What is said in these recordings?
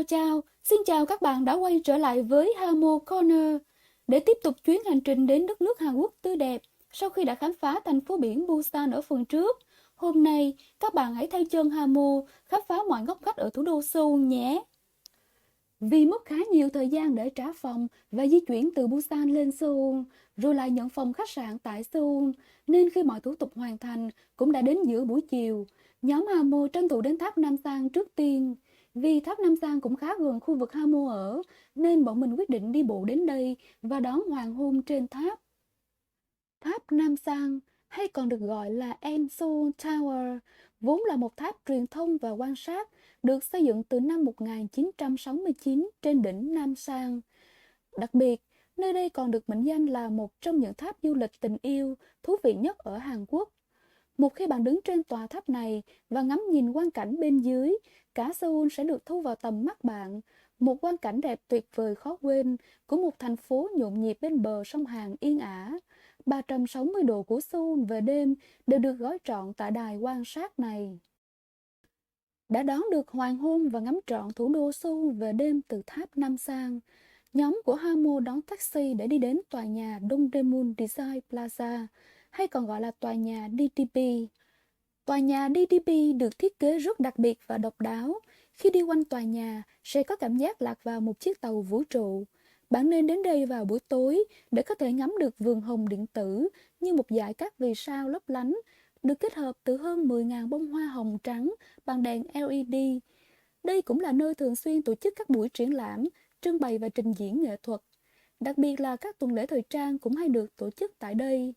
Chào, xin chào các bạn đã quay trở lại với Hamo Corner để tiếp tục chuyến hành trình đến đất nước Hàn Quốc tươi đẹp sau khi đã khám phá thành phố biển Busan ở phần trước. Hôm nay, các bạn hãy theo chân Hamo khám phá mọi ngóc ngách ở thủ đô Seoul nhé. Vì mất khá nhiều thời gian để trả phòng và di chuyển từ Busan lên Seoul, rồi lại nhận phòng khách sạn tại Seoul, nên khi mọi thủ tục hoàn thành cũng đã đến giữa buổi chiều. Nhóm Hamo tranh thủ đến tháp Nam Sang trước tiên. Vì tháp Nam Sang cũng khá gần khu vực Hamo ở, nên bọn mình quyết định đi bộ đến đây và đón hoàng hôn trên tháp. Tháp Nam Sang, hay còn được gọi là Enso Tower, vốn là một tháp truyền thông và quan sát, được xây dựng từ năm 1969 trên đỉnh Nam Sang. Đặc biệt, nơi đây còn được mệnh danh là một trong những tháp du lịch tình yêu thú vị nhất ở Hàn Quốc. Một khi bạn đứng trên tòa tháp này và ngắm nhìn quang cảnh bên dưới, cả Seoul sẽ được thu vào tầm mắt bạn. Một quang cảnh đẹp tuyệt vời khó quên của một thành phố nhộn nhịp bên bờ sông Hàn yên ả. 360 độ của Seoul về đêm đều được gói trọn tại đài quan sát này. Đã đón được hoàng hôn và ngắm trọn thủ đô Seoul về đêm từ tháp Nam Sang, nhóm của Hamo đón taxi để đi đến tòa nhà Dongdaemun Design Plaza, hay còn gọi là tòa nhà DDP. Tòa nhà DDP được thiết kế rất đặc biệt và độc đáo. Khi đi quanh tòa nhà, sẽ có cảm giác lạc vào một chiếc tàu vũ trụ. Bạn nên đến đây vào buổi tối để có thể ngắm được vườn hồng điện tử như một dải các vì sao lấp lánh, được kết hợp từ hơn 10.000 bông hoa hồng trắng bằng đèn LED. Đây cũng là nơi thường xuyên tổ chức các buổi triển lãm, trưng bày và trình diễn nghệ thuật. Đặc biệt là các tuần lễ thời trang cũng hay được tổ chức tại đây.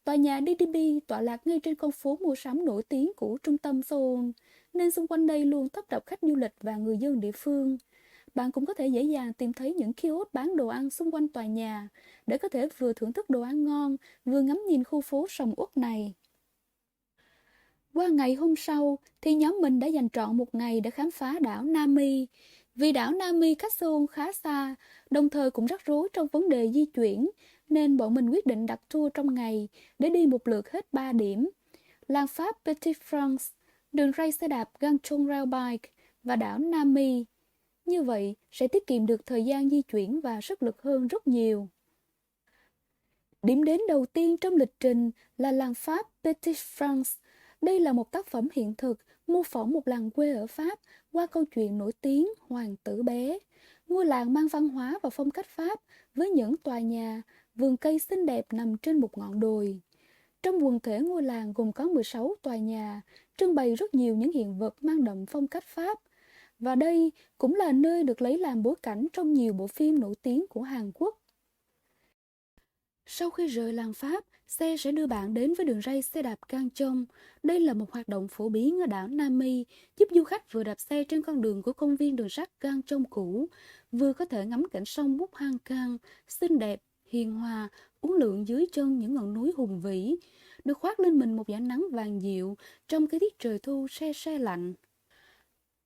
Tòa nhà DDP tọa lạc ngay trên con phố mua sắm nổi tiếng của trung tâm Seoul, nên xung quanh đây luôn tấp nập khách du lịch và người dân địa phương. Bạn cũng có thể dễ dàng tìm thấy những kiosk bán đồ ăn xung quanh tòa nhà để có thể vừa thưởng thức đồ ăn ngon, vừa ngắm nhìn khu phố sầm uất này. Qua ngày hôm sau thì nhóm mình đã dành trọn một ngày để khám phá đảo Nami. Vì đảo Nami cách Seoul khá xa, đồng thời cũng rắc rối trong vấn đề di chuyển, nên bọn mình quyết định đặt tour trong ngày để đi một lượt hết 3 điểm: làng Pháp Petit France, đường ray xe đạp Gangchong Railbike và đảo Nami. Như vậy sẽ tiết kiệm được thời gian di chuyển và sức lực hơn rất nhiều. Điểm đến đầu tiên trong lịch trình là làng Pháp Petit France. Đây là một tác phẩm hiện thực mô phỏng một làng quê ở Pháp qua câu chuyện nổi tiếng Hoàng tử bé. Ngôi làng mang văn hóa và phong cách Pháp với những tòa nhà, vườn cây xinh đẹp nằm trên một ngọn đồi. Trong quần thể ngôi làng gồm có 16 tòa nhà, trưng bày rất nhiều những hiện vật mang đậm phong cách Pháp. Và đây cũng là nơi được lấy làm bối cảnh trong nhiều bộ phim nổi tiếng của Hàn Quốc. Sau khi rời làng Pháp, xe sẽ đưa bạn đến với đường ray xe đạp Gangchong. Đây là một hoạt động phổ biến ở đảo Nami, giúp du khách vừa đạp xe trên con đường của công viên đường sắt Gangchong cũ, vừa có thể ngắm cảnh sông Bukhangang, xinh đẹp, hiền hòa, uốn lượn dưới chân những ngọn núi hùng vĩ, được khoác lên mình một dải nắng vàng dịu trong cái tiết trời thu se se lạnh.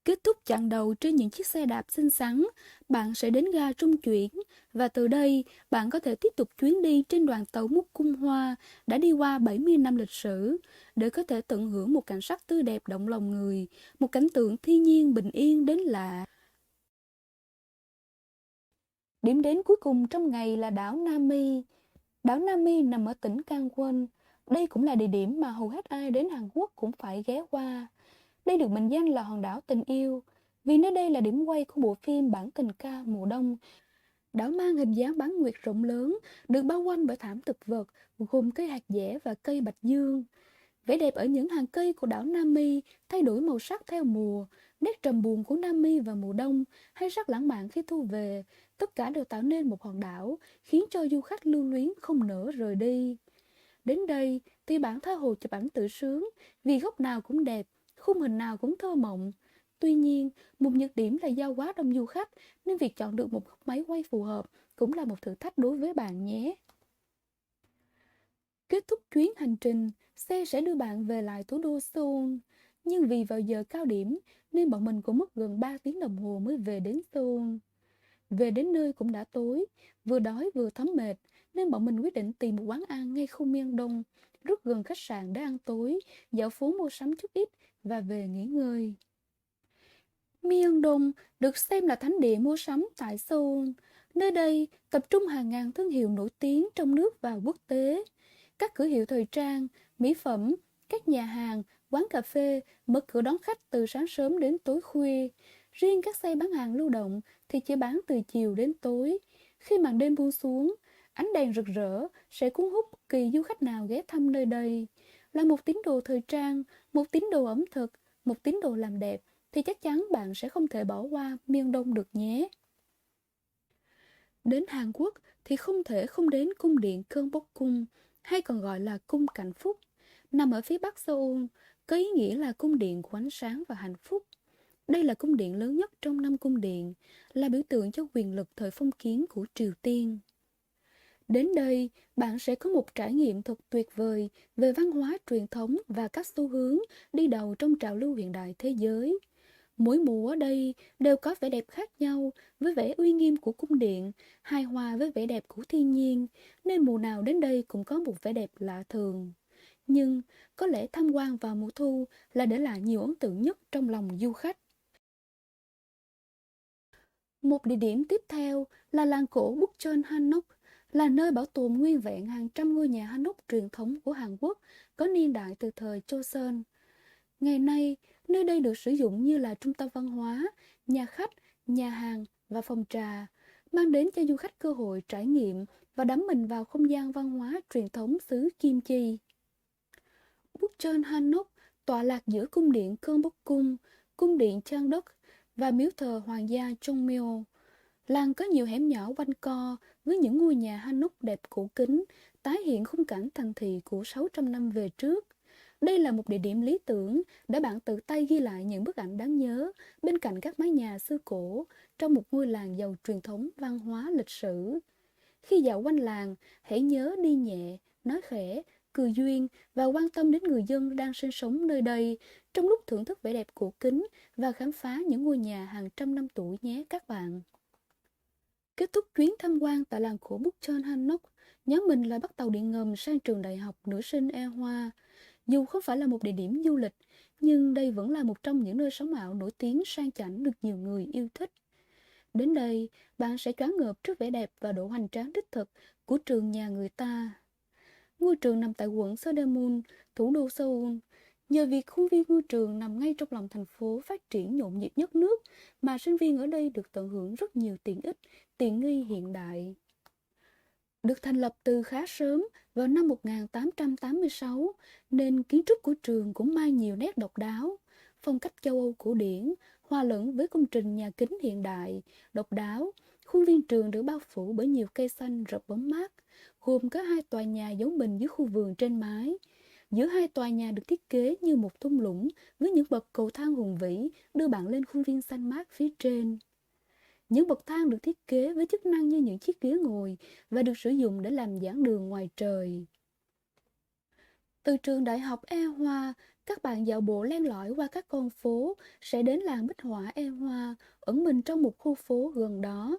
Kết thúc chặng đầu trên những chiếc xe đạp xinh xắn, bạn sẽ đến ga trung chuyển, và từ đây bạn có thể tiếp tục chuyến đi trên đoàn tàu Múc Cung Hoa đã đi qua 70 năm lịch sử, để có thể tận hưởng một cảnh sắc tươi đẹp động lòng người, một cảnh tượng thiên nhiên bình yên đến lạ. Điểm đến cuối cùng trong ngày là đảo Nami. Đảo Nami nằm ở tỉnh Gangwon. Đây cũng là địa điểm mà hầu hết ai đến Hàn Quốc cũng phải ghé qua. Đây được mệnh danh là hòn đảo tình yêu, vì nơi đây là điểm quay của bộ phim Bản tình ca mùa đông. Đảo mang hình dáng bán nguyệt rộng lớn, được bao quanh bởi thảm thực vật, gồm cây hạt dẻ và cây bạch dương. Vẻ đẹp ở những hàng cây của đảo Nami thay đổi màu sắc theo mùa, nét trầm buồn của Nami vào mùa đông, hay sắc lãng mạn khi thu về, tất cả đều tạo nên một hòn đảo, khiến cho du khách lưu luyến không nỡ rời đi. Đến đây thì bạn tha hồ chụp ảnh tự sướng, vì góc nào cũng đẹp, khung hình nào cũng thơ mộng. Tuy nhiên, một nhược điểm là do quá đông du khách, nên việc chọn được một góc máy quay phù hợp cũng là một thử thách đối với bạn nhé. Kết thúc chuyến hành trình, xe sẽ đưa bạn về lại thủ đô Seoul. Nhưng vì vào giờ cao điểm, nên bọn mình cũng mất gần 3 tiếng đồng hồ mới về đến Seoul. Về đến nơi cũng đã tối, vừa đói vừa thấm mệt, nên bọn mình quyết định tìm một quán ăn ngay khu miền Đông, rất gần khách sạn để ăn tối, dạo phố mua sắm chút ít và về nghỉ ngơi. Myeongdong được xem là thánh địa mua sắm tại Seoul. Nơi đây tập trung hàng ngàn thương hiệu nổi tiếng trong nước và quốc tế. Các cửa hiệu thời trang, mỹ phẩm, các nhà hàng, quán cà phê mở cửa đón khách từ sáng sớm đến tối khuya. Riêng các xe bán hàng lưu động thì chỉ bán từ chiều đến tối. Khi màn đêm buông xuống, ánh đèn rực rỡ sẽ cuốn hút bất kỳ du khách nào ghé thăm nơi đây. Là một tín đồ thời trang, một tín đồ ẩm thực, một tín đồ làm đẹp, thì chắc chắn bạn sẽ không thể bỏ qua miền Đông được nhé. Đến Hàn Quốc thì không thể không đến cung điện Gyeongbokgung, hay còn gọi là cung Hạnh Phúc, nằm ở phía bắc Seoul, có ý nghĩa là cung điện của ánh sáng và hạnh phúc. Đây là cung điện lớn nhất trong 5 cung điện, là biểu tượng cho quyền lực thời phong kiến của Triều Tiên. Đến đây, bạn sẽ có một trải nghiệm thật tuyệt vời về văn hóa truyền thống và các xu hướng đi đầu trong trào lưu hiện đại thế giới. Mỗi mùa ở đây đều có vẻ đẹp khác nhau, với vẻ uy nghiêm của cung điện, hài hòa với vẻ đẹp của thiên nhiên, nên mùa nào đến đây cũng có một vẻ đẹp lạ thường. Nhưng có lẽ tham quan vào mùa thu là để lại nhiều ấn tượng nhất trong lòng du khách. Một địa điểm tiếp theo là làng cổ Bukchon Hanok, là nơi bảo tồn nguyên vẹn hàng trăm ngôi nhà Hanok truyền thống của Hàn Quốc có niên đại từ thời Joseon. Ngày nay, nơi đây được sử dụng như là trung tâm văn hóa, nhà khách, nhà hàng và phòng trà, mang đến cho du khách cơ hội trải nghiệm và đắm mình vào không gian văn hóa truyền thống xứ Kim Chi. Bukchon Hanok tọa lạc giữa cung điện Gyeongbokgung, cung điện Cheongdok và miếu thờ hoàng gia Jongmyo. Làng có nhiều hẻm nhỏ quanh co với những ngôi nhà Hanok đẹp cổ kính, tái hiện khung cảnh thành thị của 600 năm về trước. Đây là một địa điểm lý tưởng để bạn tự tay ghi lại những bức ảnh đáng nhớ bên cạnh các mái nhà xưa cổ trong một ngôi làng giàu truyền thống văn hóa lịch sử. Khi dạo quanh làng, hãy nhớ đi nhẹ, nói khẽ, cười duyên và quan tâm đến người dân đang sinh sống nơi đây trong lúc thưởng thức vẻ đẹp cổ kính và khám phá những ngôi nhà hàng trăm năm tuổi nhé các bạn. Kết thúc chuyến tham quan tại làng cổ Bukchon Hanok, nhóm mình lại bắt tàu điện ngầm sang trường đại học nữ sinh E Hoa. Dù không phải là một địa điểm du lịch, nhưng đây vẫn là một trong những nơi sống ảo nổi tiếng sang chảnh được nhiều người yêu thích. Đến đây, bạn sẽ choáng ngợp trước vẻ đẹp và độ hoành tráng đích thực của trường nhà người ta. Ngôi trường nằm tại quận Seodaemun, thủ đô Seoul. Nhờ việc khuôn viên ngôi trường nằm ngay trong lòng thành phố phát triển nhộn nhịp nhất nước, mà sinh viên ở đây được tận hưởng rất nhiều tiện ích, tiện nghi hiện đại. Được thành lập từ khá sớm vào năm 1886, nên kiến trúc của trường cũng mang nhiều nét độc đáo. Phong cách châu Âu cổ điển hòa lẫn với công trình nhà kính hiện đại, độc đáo. Khuôn viên trường được bao phủ bởi nhiều cây xanh rợp bóng mát, gồm có 2 tòa nhà giấu mình dưới khu vườn trên mái. Giữa 2 tòa nhà được thiết kế như một thung lũng với những bậc cầu thang hùng vĩ đưa bạn lên khuôn viên xanh mát phía trên. Những bậc thang được thiết kế với chức năng như những chiếc ghế ngồi và được sử dụng để làm giảng đường ngoài trời. Từ trường đại học E Hoa, các bạn dạo bộ len lỏi qua các con phố sẽ đến làng Bích Họa E Hoa, ẩn mình trong một khu phố gần đó.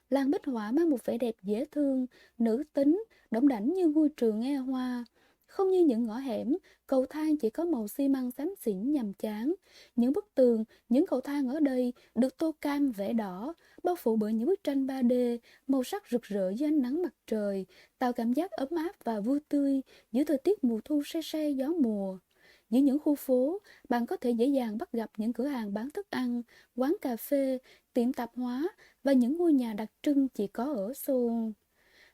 Làng Bích Họa mang một vẻ đẹp dễ thương, nữ tính, đỏng đảnh như ngôi trường E Hoa. Không như những ngõ hẻm, cầu thang chỉ có màu xi măng xám xỉn nhàm chán. Những bức tường, những cầu thang ở đây được tô cam vẽ đỏ, bao phủ bởi những bức tranh 3D, màu sắc rực rỡ dưới ánh nắng mặt trời, tạo cảm giác ấm áp và vui tươi giữa thời tiết mùa thu se se gió mùa. Giữa những khu phố, bạn có thể dễ dàng bắt gặp những cửa hàng bán thức ăn, quán cà phê, tiệm tạp hóa và những ngôi nhà đặc trưng chỉ có ở Seoul.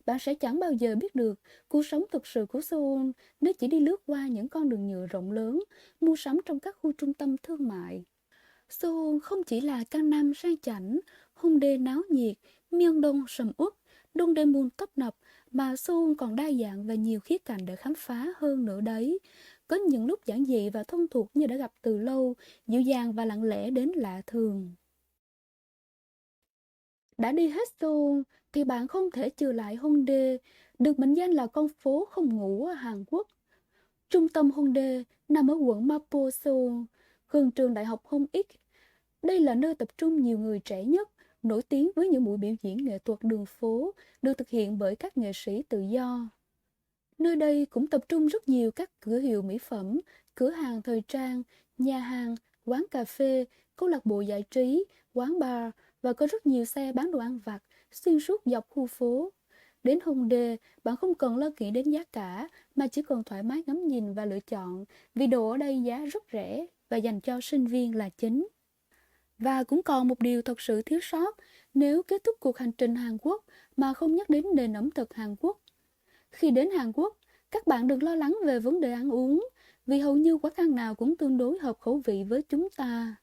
Bạn sẽ chẳng bao giờ biết được cuộc sống thực sự của Seoul nếu chỉ đi lướt qua những con đường nhựa rộng lớn, mua sắm trong các khu trung tâm thương mại. Seoul không chỉ là Gangnam sang chảnh, Hongdae náo nhiệt, Myeongdong sầm uất, Dongdaemun tấp nập, mà Seoul còn đa dạng và nhiều khía cạnh để khám phá hơn nữa đấy. Có những lúc giản dị và thông thuộc như đã gặp từ lâu, dịu dàng và lặng lẽ đến lạ thường. Đã đi hết Seoul thì bạn không thể trừ lại Hongdae, được mệnh danh là con phố không ngủ ở Hàn Quốc. Trung tâm Hongdae nằm ở quận Mapo, Seoul, gần trường đại học Hongik. Đây là nơi tập trung nhiều người trẻ nhất, nổi tiếng với những buổi biểu diễn nghệ thuật đường phố được thực hiện bởi các nghệ sĩ tự do. Nơi đây cũng tập trung rất nhiều các cửa hiệu mỹ phẩm, cửa hàng thời trang, nhà hàng, quán cà phê, câu lạc bộ giải trí, quán bar và có rất nhiều xe bán đồ ăn vặt xuyên suốt dọc khu phố. Đến Hongdae, bạn không cần lo nghĩ đến giá cả mà chỉ cần thoải mái ngắm nhìn và lựa chọn vì đồ ở đây giá rất rẻ và dành cho sinh viên là chính. Và cũng còn một điều thật sự thiếu sót nếu kết thúc cuộc hành trình Hàn Quốc mà không nhắc đến nền ẩm thực Hàn Quốc. Khi đến Hàn Quốc, các bạn đừng lo lắng về vấn đề ăn uống, vì hầu như quán ăn nào cũng tương đối hợp khẩu vị với chúng ta.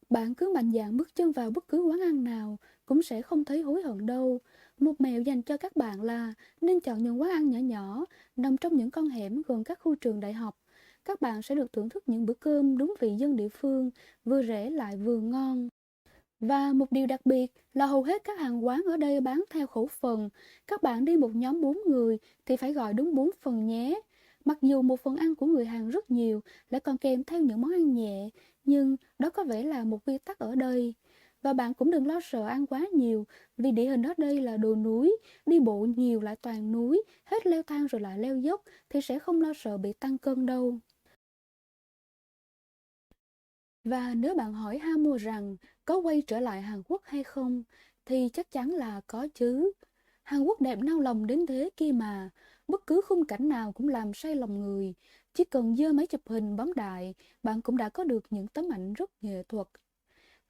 Bạn cứ mạnh dạn bước chân vào bất cứ quán ăn nào, cũng sẽ không thấy hối hận đâu. Một mẹo dành cho các bạn là nên chọn những quán ăn nhỏ nhỏ, nằm trong những con hẻm gần các khu trường đại học. Các bạn sẽ được thưởng thức những bữa cơm đúng vị dân địa phương, vừa rẻ lại vừa ngon. Và một điều đặc biệt là hầu hết các hàng quán ở đây bán theo khẩu phần. Các bạn đi một nhóm 4 người thì phải gọi đúng 4 phần nhé. Mặc dù một phần ăn của người Hàn rất nhiều, lại còn kèm theo những món ăn nhẹ, nhưng đó có vẻ là một quy tắc ở đây. Và bạn cũng đừng lo sợ ăn quá nhiều, vì địa hình ở đây là đồi núi, đi bộ nhiều lại toàn núi, hết leo thang rồi lại leo dốc thì sẽ không lo sợ bị tăng cân đâu. Và nếu bạn hỏi Hamo rằng có quay trở lại Hàn Quốc hay không, thì chắc chắn là có chứ. Hàn Quốc đẹp nao lòng đến thế kia mà, bất cứ khung cảnh nào cũng làm say lòng người. Chỉ cần giơ máy chụp hình bấm đại, bạn cũng đã có được những tấm ảnh rất nghệ thuật.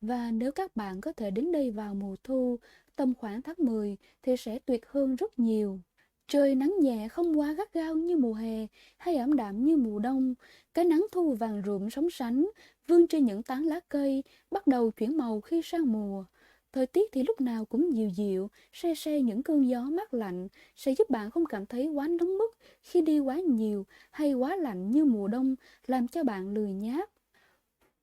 Và nếu các bạn có thể đến đây vào mùa thu, tầm khoảng tháng 10, thì sẽ tuyệt hơn rất nhiều. Trời nắng nhẹ không quá gắt gao như mùa hè hay ẩm đạm như mùa đông. Cái nắng thu vàng rụm sóng sánh, vương trên những tán lá cây, bắt đầu chuyển màu khi sang mùa. Thời tiết thì lúc nào cũng dịu dịu, se se những cơn gió mát lạnh sẽ giúp bạn không cảm thấy quá nóng bức khi đi quá nhiều hay quá lạnh như mùa đông, làm cho bạn lười nhác.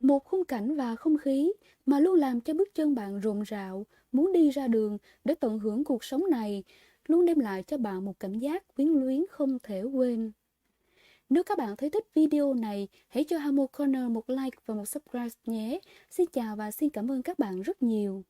Một khung cảnh và không khí mà luôn làm cho bước chân bạn rộn rạo, muốn đi ra đường để tận hưởng cuộc sống này, luôn đem lại cho bạn một cảm giác quyến luyến không thể quên. Nếu các bạn thấy thích video này, hãy cho Hamo Corner một like và một subscribe nhé. Xin chào và xin cảm ơn các bạn rất nhiều.